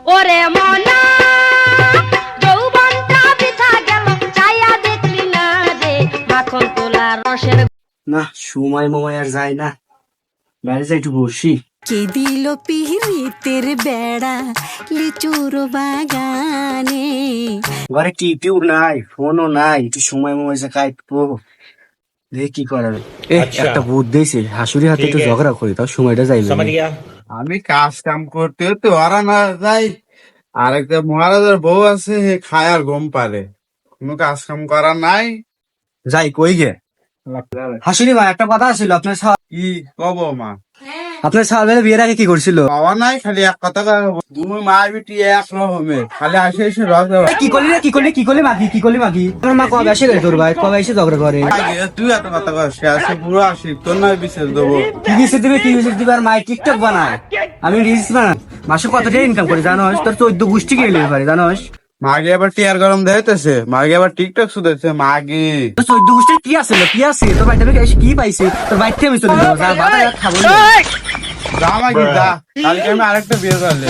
ওরে মনা যৌবনটা বৃথা গেল চাইয়া দেখলি না রে মাখন তোলা রসের। না সময় মময় আর যায় না, বাইরে যাই একটু বসি। কে দিল পিহিতের বেড়া লিচুর বাগানে। ঘরে টিভিও নাই, ফোনও নাই, একটু সময় মময় যা কাটবো, দেখি কি করাবে। একটা বুধ দিয়েছে, হাসুরি হাতে একটু ঝগড়া করি, তাও সময়টা যাইবে। আমি কাজ কাম করতে তো ওরা না যাই, আর একটা মহারাজার বউ আছে, হে খায় আর ঘুম পারে, কোনো কাজ কাম করার নাই। যাই কই গে হাসুরি ভাই, একটা কথা ছিল আপনার কি কব মা? আপনার সাহেবের বিয়ের আগে কি করছিল? পাওয়া নাই, খালি এক কথা দুই মা বিটি এক রকমের, খালি আসে এসে রস কি করলি রে, কি করলি মাগি, কি করলি মাগি? আমার মা কবে আসে রে তোর ভাই, কবে এসে ঝগড়া করে? তুই এত কথা কর, সে আসে পুরো আসি, তোর নয় বিশেষ দেবো। কি বিশেষ দিবে আর মাই টিকটক বানায়, আমি রিলস বানাই, মাসে কত টাকা ইনকাম করি জানোস? তোর 14 গোষ্ঠী গেলে পারে জানোস? মাগে আবার টিয়ার গরম দেখাইতেছে, মাগে আবার টিকটক শুধেছে মাগে। 14 গোষ্ঠীর কি আছে কি আছে? তোর বাড়িতে এসে কি পাইছে? তোর বাড়িতে আমি চলে যাবো, খাবো না। যা মাগি যা, কালকে আমি আরেকটা বিয়ে করলে।